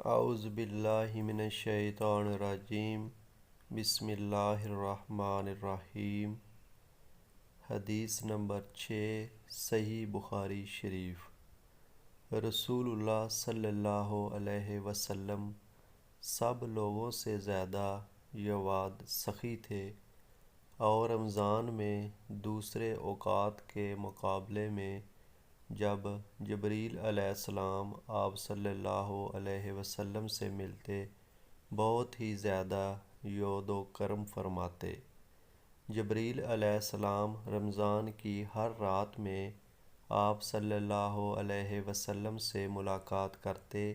اعوذ باللہ من الشیطان الرجیم بسم اللہ الرحمن الرحیم۔ حدیث نمبر 6 صحیح بخاری شریف۔ رسول اللہ صلی اللہ علیہ وسلم سب لوگوں سے زیادہ جواد سخی تھے، اور رمضان میں دوسرے اوقات کے مقابلے میں جب جبریل علیہ السلام آپ صلی اللہ علیہ وسلم سے ملتے بہت ہی زیادہ یود و کرم فرماتے۔ جبریل علیہ السلام رمضان کی ہر رات میں آپ صلی اللہ علیہ وسلم سے ملاقات کرتے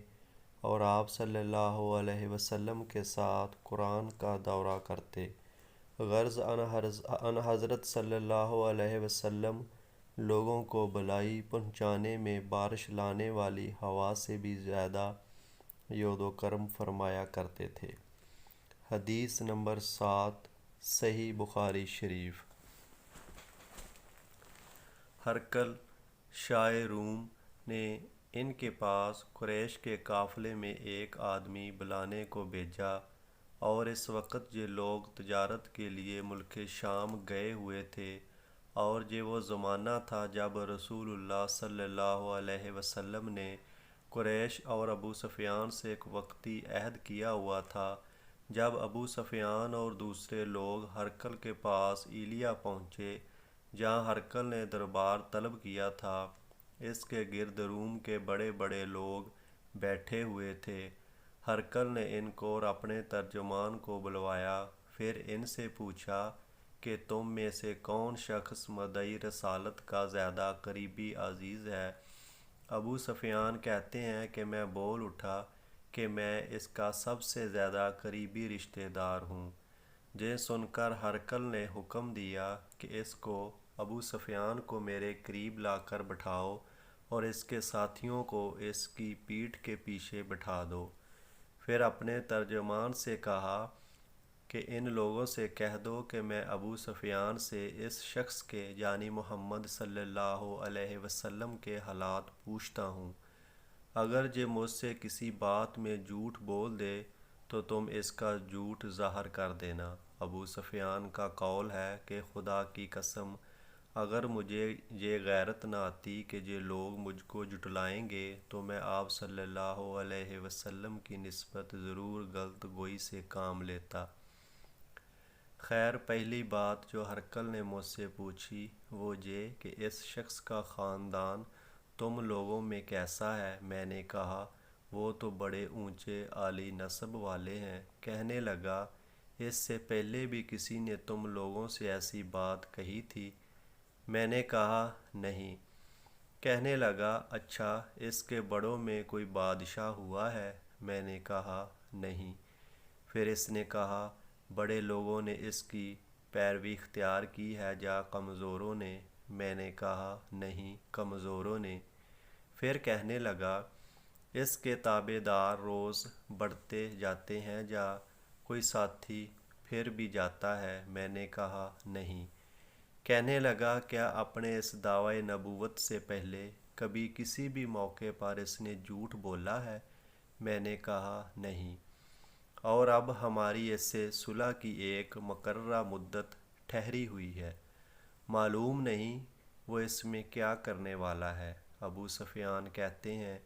اور آپ صلی اللہ علیہ وسلم کے ساتھ قرآن کا دورہ کرتے۔ غرض ان حضرت صلی اللہ علیہ وسلم لوگوں کو بھلائی پہنچانے میں بارش لانے والی ہوا سے بھی زیادہ یود و کرم فرمایا کرتے تھے۔ حدیث نمبر 7 صحیح بخاری شریف۔ ہرقل شاہ روم نے ان کے پاس قریش کے قافلے میں ایک آدمی بلانے کو بھیجا، اور اس وقت یہ لوگ تجارت کے لیے ملک شام گئے ہوئے تھے، اور یہ وہ زمانہ تھا جب رسول اللہ صلی اللہ علیہ وسلم نے قریش اور ابو سفیان سے ایک وقتی عہد کیا ہوا تھا۔ جب ابو سفیان اور دوسرے لوگ ہرقل کے پاس ایلیا پہنچے، جہاں ہرقل نے دربار طلب کیا تھا، اس کے گرد روم کے بڑے بڑے لوگ بیٹھے ہوئے تھے۔ ہرقل نے ان کو اور اپنے ترجمان کو بلوایا، پھر ان سے پوچھا کہ تم میں سے کون شخص مدعی رسالت کا زیادہ قریبی عزیز ہے؟ ابو سفیان کہتے ہیں کہ میں بول اٹھا کہ میں اس کا سب سے زیادہ قریبی رشتہ دار ہوں۔ یہ سن کر ہرقل نے حکم دیا کہ اس کو ابو سفیان کو میرے قریب لا کر بٹھاؤ، اور اس کے ساتھیوں کو اس کی پیٹھ کے پیچھے بٹھا دو۔ پھر اپنے ترجمان سے کہا کہ ان لوگوں سے کہہ دو کہ میں ابو سفیان سے اس شخص کے یعنی محمد صلی اللہ علیہ وسلم کے حالات پوچھتا ہوں۔ اگر یہ مجھ سے کسی بات میں جھوٹ بول دے تو تم اس کا جھوٹ ظاہر کر دینا۔ ابو سفیان کا قول ہے کہ خدا کی قسم، اگر مجھے یہ غیرت نہ آتی کہ یہ لوگ مجھ کو جھٹلائیں گے تو میں آپ صلی اللہ علیہ وسلم کی نسبت ضرور غلط گوئی سے کام لیتا۔ خیر، پہلی بات جو ہرقل نے مجھ سے پوچھی وہ یہ کہ اس شخص کا خاندان تم لوگوں میں کیسا ہے؟ میں نے کہا وہ تو بڑے اونچے عالی نسب والے ہیں۔ کہنے لگا اس سے پہلے بھی کسی نے تم لوگوں سے ایسی بات کہی تھی؟ میں نے کہا نہیں۔ کہنے لگا اچھا، اس کے بڑوں میں کوئی بادشاہ ہوا ہے؟ میں نے کہا نہیں۔ پھر اس نے کہا بڑے لوگوں نے اس کی پیروی اختیار کی ہے یا کمزوروں نے؟ میں نے کہا نہیں، کمزوروں نے۔ پھر کہنے لگا اس کے تابع دار روز بڑھتے جاتے ہیں یا کوئی ساتھی پھر بھی جاتا ہے؟ میں نے کہا نہیں۔ کہنے لگا کیا اپنے اس دعوی نبوت سے پہلے کبھی کسی بھی موقع پر اس نے جھوٹ بولا ہے؟ میں نے کہا نہیں۔ اور اب ہماری اس سے صلح کی ایک مقررہ مدت ٹھہری ہوئی ہے، معلوم نہیں وہ اس میں کیا کرنے والا ہے۔ ابو سفیان کہتے ہیں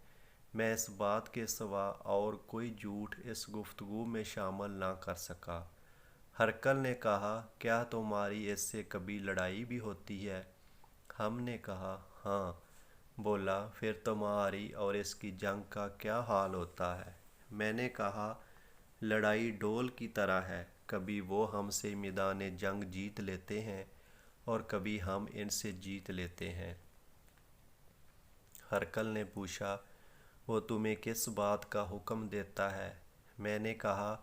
میں اس بات کے سوا اور کوئی جھوٹ اس گفتگو میں شامل نہ کر سکا۔ ہرقل نے کہا کیا تمہاری اس سے کبھی لڑائی بھی ہوتی ہے؟ ہم نے کہا ہاں۔ بولا پھر تمہاری اور اس کی جنگ کا کیا حال ہوتا ہے؟ میں نے کہا لڑائی ڈول کی طرح ہے، کبھی وہ ہم سے میدان جنگ جیت لیتے ہیں اور کبھی ہم ان سے جیت لیتے ہیں۔ ہرقل نے پوچھا وہ تمہیں کس بات کا حکم دیتا ہے؟ میں نے کہا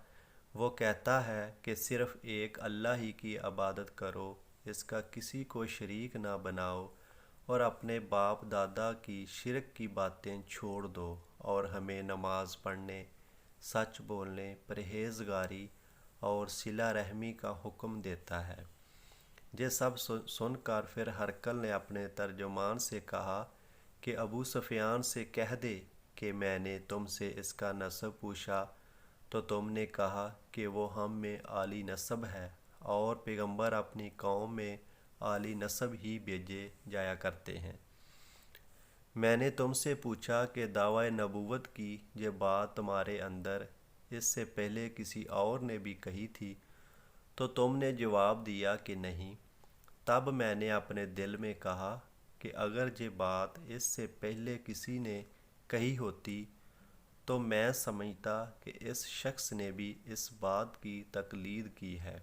وہ کہتا ہے کہ صرف ایک اللہ ہی کی عبادت کرو، اس کا کسی کو شریک نہ بناؤ، اور اپنے باپ دادا کی شرک کی باتیں چھوڑ دو، اور ہمیں نماز پڑھنے، سچ بولنے، پرہیزگاری اور صلہ رحمی کا حکم دیتا ہے۔ یہ سب سن کر پھر ہرقل نے اپنے ترجمان سے کہا کہ ابو سفیان سے کہہ دے کہ میں نے تم سے اس کا نسب پوچھا تو تم نے کہا کہ وہ ہم میں عالی نسب ہے، اور پیغمبر اپنی قوم میں عالی نسب ہی بھیجے جایا کرتے ہیں۔ میں نے تم سے پوچھا کہ دعوی نبوت کی یہ بات تمہارے اندر اس سے پہلے کسی اور نے بھی کہی تھی، تو تم نے جواب دیا کہ نہیں۔ تب میں نے اپنے دل میں کہا کہ اگر یہ بات اس سے پہلے کسی نے کہی ہوتی تو میں سمجھتا کہ اس شخص نے بھی اس بات کی تقلید کی ہے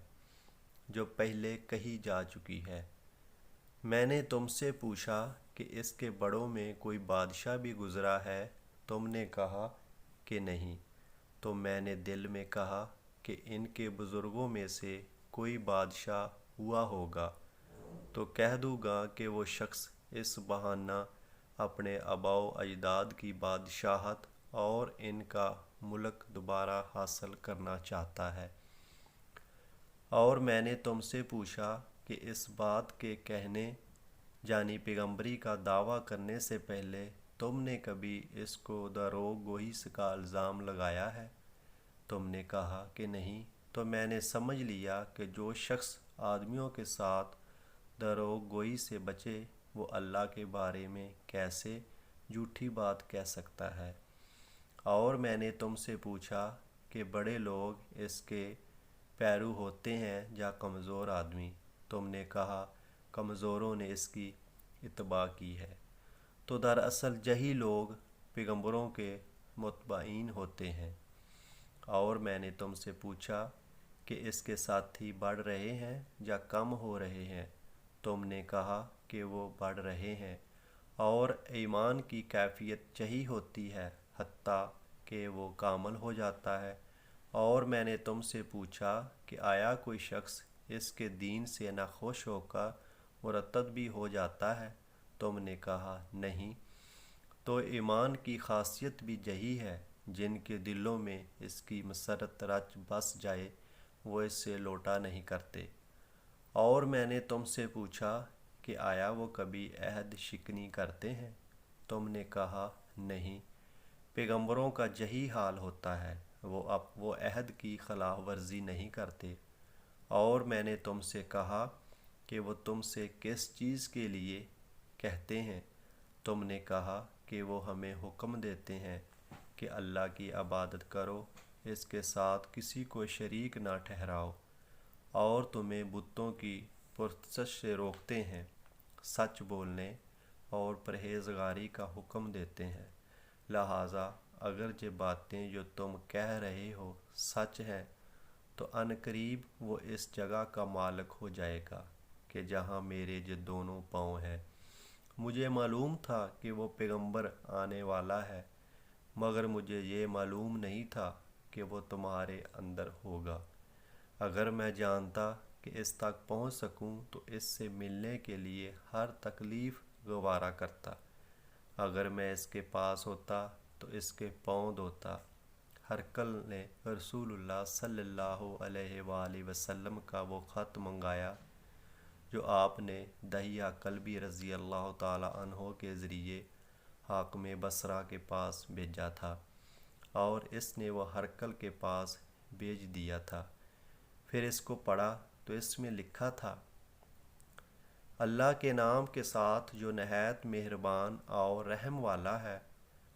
جو پہلے کہی جا چکی ہے۔ میں نے تم سے پوچھا کہ اس کے بڑوں میں کوئی بادشاہ بھی گزرا ہے، تم نے کہا کہ نہیں۔ تو میں نے دل میں کہا کہ ان کے بزرگوں میں سے کوئی بادشاہ ہوا ہوگا، تو کہہ دوں گا کہ وہ شخص اس بہانہ اپنے آباء و اجداد کی بادشاہت اور ان کا ملک دوبارہ حاصل کرنا چاہتا ہے۔ اور میں نے تم سے پوچھا کہ اس بات کے کہنے یعنی پیغمبری کا دعویٰ کرنے سے پہلے تم نے کبھی اس کو دروغ گوئی کا الزام لگایا ہے؟ تم نے کہا کہ نہیں۔ تو میں نے سمجھ لیا کہ جو شخص آدمیوں کے ساتھ دروغ گوئی سے بچے وہ اللہ کے بارے میں کیسے جھوٹی بات کہہ سکتا ہے۔ اور میں نے تم سے پوچھا کہ بڑے لوگ اس کے پیرو ہوتے ہیں یا کمزور آدمی؟ تم نے کہا کمزوروں نے اس کی اتباع کی ہے۔ تو دراصل یہی لوگ پیغمبروں کے متبعین ہوتے ہیں۔ اور میں نے تم سے پوچھا کہ اس کے ساتھی بڑھ رہے ہیں یا کم ہو رہے ہیں؟ تم نے کہا کہ وہ بڑھ رہے ہیں، اور ایمان کی کیفیت یہی ہوتی ہے حتیٰ کہ وہ کامل ہو جاتا ہے۔ اور میں نے تم سے پوچھا کہ آیا کوئی شخص اس کے دین سے ناخوش ہو کر مرتد بھی ہو جاتا ہے؟ تم نے کہا نہیں۔ تو ایمان کی خاصیت بھی یہی ہے، جن کے دلوں میں اس کی مسرت رچ بس جائے وہ اس سے لوٹا نہیں کرتے۔ اور میں نے تم سے پوچھا کہ آیا وہ کبھی عہد شکنی کرتے ہیں؟ تم نے کہا نہیں۔ پیغمبروں کا یہی حال ہوتا ہے، وہ عہد کی خلاف ورزی نہیں کرتے۔ اور میں نے تم سے کہا کہ وہ تم سے کس چیز کے لیے کہتے ہیں؟ تم نے کہا کہ وہ ہمیں حکم دیتے ہیں کہ اللہ کی عبادت کرو، اس کے ساتھ کسی کو شریک نہ ٹھہراؤ، اور تمہیں بتوں کی پرستش سے روکتے ہیں، سچ بولنے اور پرہیزگاری کا حکم دیتے ہیں۔ لہٰذا اگر یہ باتیں جو تم کہہ رہے ہو سچ ہیں تو عنقریب وہ اس جگہ کا مالک ہو جائے گا کہ جہاں میرے یہ دونوں پاؤں ہیں۔ مجھے معلوم تھا کہ وہ پیغمبر آنے والا ہے، مگر مجھے یہ معلوم نہیں تھا کہ وہ تمہارے اندر ہوگا۔ اگر میں جانتا کہ اس تک پہنچ سکوں تو اس سے ملنے کے لیے ہر تکلیف گوارا کرتا۔ اگر میں اس کے پاس ہوتا تو اس کے پاؤں دھوتا۔ ہرقل نے رسول اللہ صلی اللہ علیہ وآلہ وسلم کا وہ خط منگایا جو آپ نے دحیہ کلبی رضی اللہ تعالی عنہ کے ذریعے حاکم بصرہ کے پاس بھیجا تھا، اور اس نے وہ ہرقل کے پاس بھیج دیا تھا۔ پھر اس کو پڑھا تو اس میں لکھا تھا، اللہ کے نام کے ساتھ جو نہایت مہربان اور رحم والا ہے۔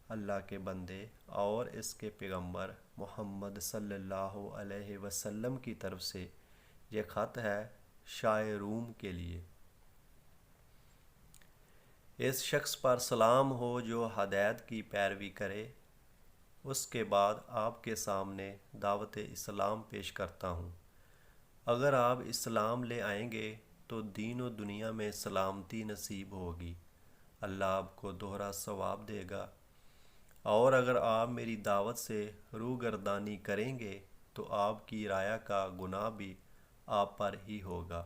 اللہ کے بندے اور اس کے پیغمبر محمد صلی اللہ علیہ وسلم کی طرف سے یہ خط ہے شاہ روم کے لیے۔ اس شخص پر سلام ہو جو ہدایت کی پیروی کرے۔ اس کے بعد آپ کے سامنے دعوت اسلام پیش کرتا ہوں۔ اگر آپ اسلام لے آئیں گے تو دین و دنیا میں سلامتی نصیب ہوگی، اللہ آپ کو دوہرا ثواب دے گا۔ اور اگر آپ میری دعوت سے روگردانی کریں گے تو آپ کی رعایا کا گناہ بھی آپ پر ہی ہوگا۔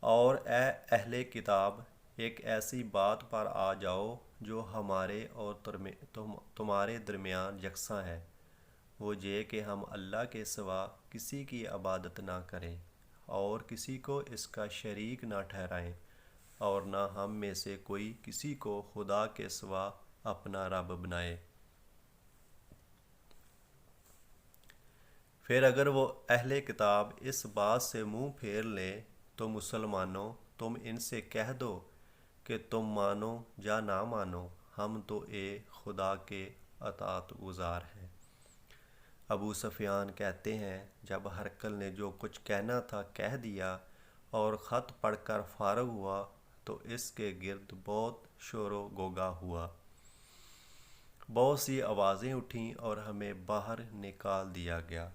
اور اے اہل کتاب، ایک ایسی بات پر آ جاؤ جو ہمارے اور تمہارے درمیان یکساں ہے، وہ یہ کہ ہم اللہ کے سوا کسی کی عبادت نہ کریں اور کسی کو اس کا شریک نہ ٹھہرائیں، اور نہ ہم میں سے کوئی کسی کو خدا کے سوا اپنا رب بنائے۔ پھر اگر وہ اہل کتاب اس بات سے منہ پھیر لیں تو مسلمانوں تم ان سے کہہ دو کہ تم مانو یا نہ مانو، ہم تو خدا کے اطاعت گزار ہیں۔ ابو سفیان کہتے ہیں جب ہرقل نے جو کچھ کہنا تھا کہہ دیا اور خط پڑھ کر فارغ ہوا تو اس کے گرد بہت شور و غوغا ہوا، بہت سی آوازیں اٹھیں اور ہمیں باہر نکال دیا گیا۔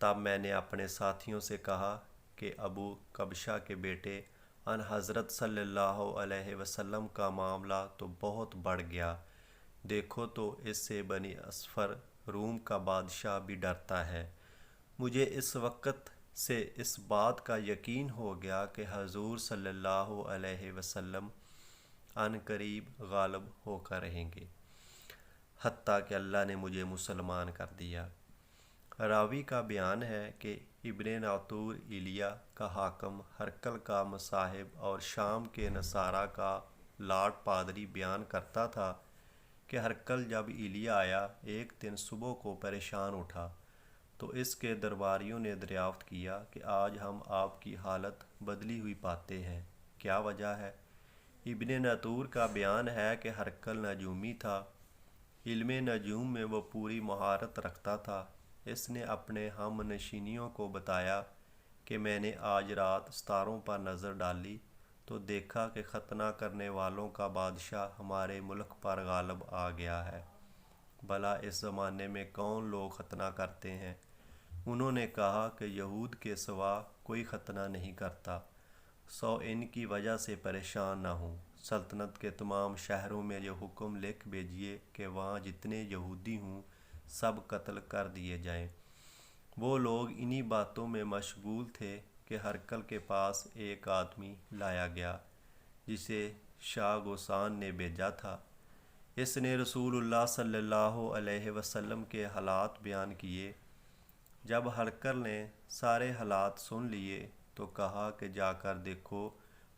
تب میں نے اپنے ساتھیوں سے کہا کہ ابو کبشہ کے بیٹے ان حضرت صلی اللہ علیہ وسلم کا معاملہ تو بہت بڑھ گیا، دیکھو تو اس سے بنی اصفر روم کا بادشاہ بھی ڈرتا ہے۔ مجھے اس وقت سے اس بات کا یقین ہو گیا کہ حضور صلی اللہ علیہ وسلم عن قریب غالب ہو کر رہیں گے، حتیٰ کہ اللہ نے مجھے مسلمان کر دیا۔ راوی کا بیان ہے کہ ابن ناطور ایلیا کا حاکم ہرقل کا مصاحب اور شام کے نصارہ کا لاٹ پادری بیان کرتا تھا کہ ہرقل جب ایلیا آیا ایک دن صبح کو پریشان اٹھا تو اس کے درباریوں نے دریافت کیا کہ آج ہم آپ کی حالت بدلی ہوئی پاتے ہیں، کیا وجہ ہے؟ ابن ناطور کا بیان ہے کہ ہرقل نجومی تھا، علم نجوم میں وہ پوری مہارت رکھتا تھا۔ اس نے اپنے ہم نشینیوں کو بتایا کہ میں نے آج رات ستاروں پر نظر ڈالی تو دیکھا کہ ختنہ کرنے والوں کا بادشاہ ہمارے ملک پر غالب آ گیا ہے۔ بھلا اس زمانے میں کون لوگ ختنہ کرتے ہیں؟ انہوں نے کہا کہ یہود کے سوا کوئی ختنہ نہیں کرتا، سو ان کی وجہ سے پریشان نہ ہوں۔ سلطنت کے تمام شہروں میں یہ حکم لکھ بھیجیے کہ وہاں جتنے یہودی ہوں سب قتل کر دیے جائیں۔ وہ لوگ انہی باتوں میں مشغول تھے کہ ہرقل کے پاس ایک آدمی لایا گیا جسے شاہ غسان نے بھیجا تھا۔ اس نے رسول اللہ صلی اللہ علیہ وسلم کے حالات بیان کیے۔ جب ہرقل نے سارے حالات سن لیے تو کہا کہ جا کر دیکھو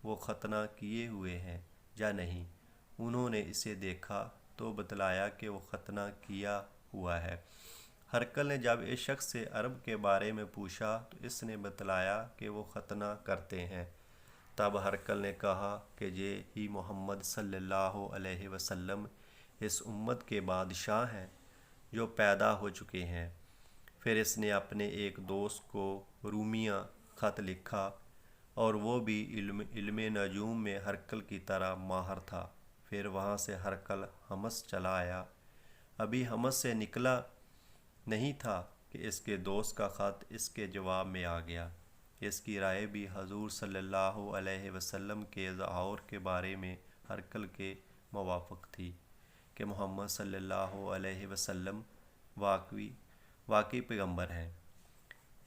وہ ختنہ کیے ہوئے ہیں یا نہیں۔ انہوں نے اسے دیکھا تو بتلایا کہ وہ ختنہ کیا ہوا ہے۔ ہرقل نے جب اس شخص سے عرب کے بارے میں پوچھا تو اس نے بتلایا کہ وہ ختنہ کرتے ہیں۔ تب ہرقل نے کہا کہ یہ ہی محمد صلی اللہ علیہ وسلم اس امت کے بادشاہ ہیں جو پیدا ہو چکے ہیں۔ پھر اس نے اپنے ایک دوست کو رومیہ خط لکھا اور وہ بھی علم نجوم میں ہرقل کی طرح ماہر تھا۔ پھر وہاں سے ہرقل حمص چلا آیا۔ ابھی حمص سے نکلا نہیں تھا کہ اس کے دوست کا خط اس کے جواب میں آ گیا۔ اس کی رائے بھی حضور صلی اللہ علیہ وسلم کے ظہور کے بارے میں ہرقل کے موافق تھی کہ محمد صلی اللہ علیہ وسلم واقعی پیغمبر ہیں۔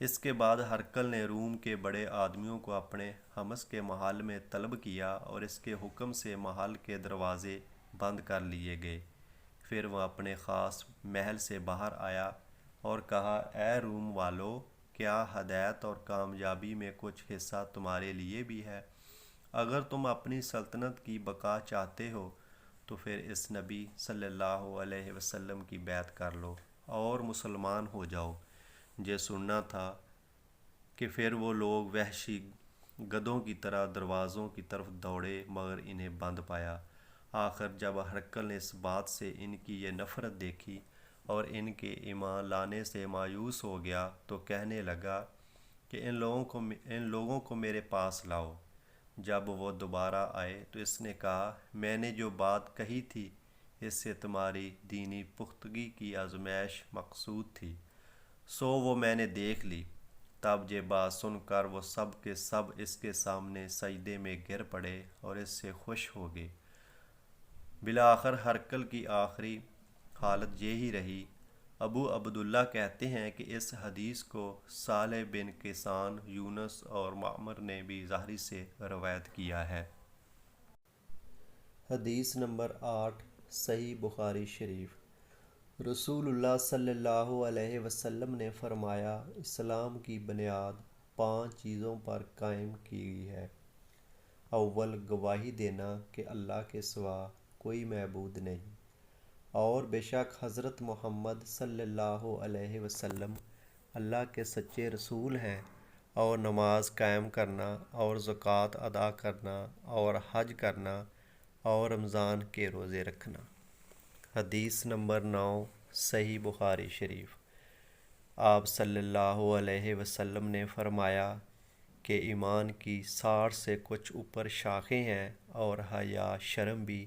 اس کے بعد ہرقل نے روم کے بڑے آدمیوں کو اپنے حمص کے محل میں طلب کیا اور اس کے حکم سے محل کے دروازے بند کر لیے گئے۔ پھر وہ اپنے خاص محل سے باہر آیا اور کہا، اے روم والو، کیا ہدایت اور کامیابی میں کچھ حصہ تمہارے لیے بھی ہے؟ اگر تم اپنی سلطنت کی بقا چاہتے ہو تو پھر اس نبی صلی اللہ علیہ وسلم کی بیعت کر لو اور مسلمان ہو جاؤ۔ یہ سننا تھا کہ پھر وہ لوگ وحشی گدھوں کی طرح دروازوں کی طرف دوڑے مگر انہیں بند پایا۔ آخر جب ہرقل نے اس بات سے ان کی یہ نفرت دیکھی اور ان کے ایمان لانے سے مایوس ہو گیا تو کہنے لگا کہ ان لوگوں کو میرے پاس لاؤ۔ جب وہ دوبارہ آئے تو اس نے کہا، میں نے جو بات کہی تھی اس سے تمہاری دینی پختگی کی آزمائش مقصود تھی، سو وہ میں نے دیکھ لی۔ تب یہ بات سن کر وہ سب کے سب اس کے سامنے سجدے میں گر پڑے اور اس سے خوش ہو گئے۔ بالآخر ہرقل کی آخری حالت یہی رہی۔ ابو عبداللہ کہتے ہیں کہ اس حدیث کو صالح بن کیسان، یونس اور معمر نے بھی ظاہری سے روایت کیا ہے۔ حدیث نمبر 8 صحیح بخاری شریف۔ رسول اللہ صلی اللہ علیہ وسلم نے فرمایا، اسلام کی بنیاد 5 چیزوں پر قائم کی گئی ہے۔ اول، گواہی دینا کہ اللہ کے سوا کوئی معبود نہیں۔ اور بے شک حضرت محمد صلی اللہ علیہ وسلم اللہ کے سچے رسول ہیں، اور نماز قائم کرنا اور زکوٰۃ ادا کرنا اور حج کرنا اور رمضان کے روزے رکھنا۔ حدیث نمبر 9، صحیح بخاری شریف۔ آپ صلی اللہ علیہ وسلم نے فرمایا کہ ایمان کی 60 سے کچھ اوپر شاخیں ہیں، اور حیا شرم بھی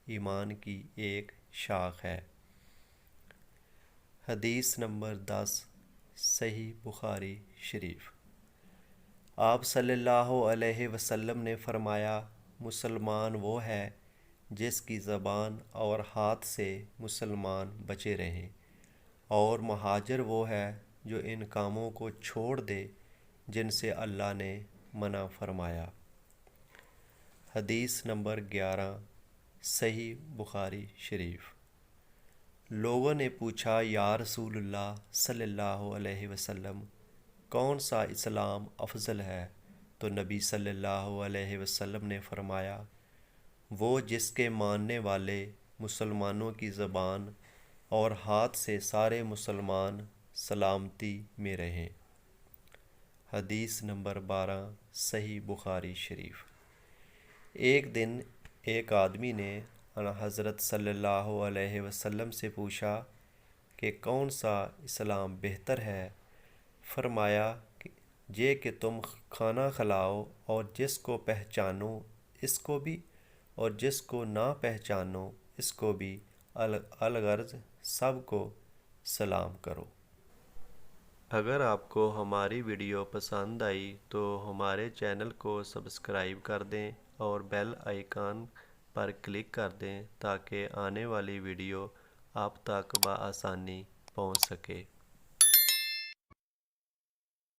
ایمان کی ایک شاخ ہے۔ حدیث نمبر 10، صحیح بخاری شریف۔ آپ صلی اللہ علیہ وسلم نے فرمایا، مسلمان وہ ہے جس کی زبان اور ہاتھ سے مسلمان بچے رہیں، اور مہاجر وہ ہے جو ان کاموں کو چھوڑ دے جن سے اللہ نے منع فرمایا۔ حدیث نمبر 11، صحیح بخاری شریف۔ لوگوں نے پوچھا، یا رسول اللہ صلی اللہ علیہ وسلم، کون سا اسلام افضل ہے؟ تو نبی صلی اللہ علیہ وسلم نے فرمایا، وہ جس کے ماننے والے مسلمانوں کی زبان اور ہاتھ سے سارے مسلمان سلامتی میں رہیں۔ حدیث نمبر 12، صحیح بخاری شریف۔ ایک دن ایک آدمی نے حضرت صلی اللہ علیہ وسلم سے پوچھا کہ کون سا اسلام بہتر ہے؟ فرمایا یہ کہ تم کھانا کھلاؤ، اور جس کو پہچانو اس کو بھی، اور جس کو نہ پہچانو اس کو بھی، الغرض سب کو سلام کرو۔ اگر آپ کو ہماری ویڈیو پسند آئی تو ہمارے چینل کو سبسکرائب کر دیں اور بیل آئیکن پر کلک کر دیں تاکہ آنے والی ویڈیو آپ تک بآسانی پہنچ سکے۔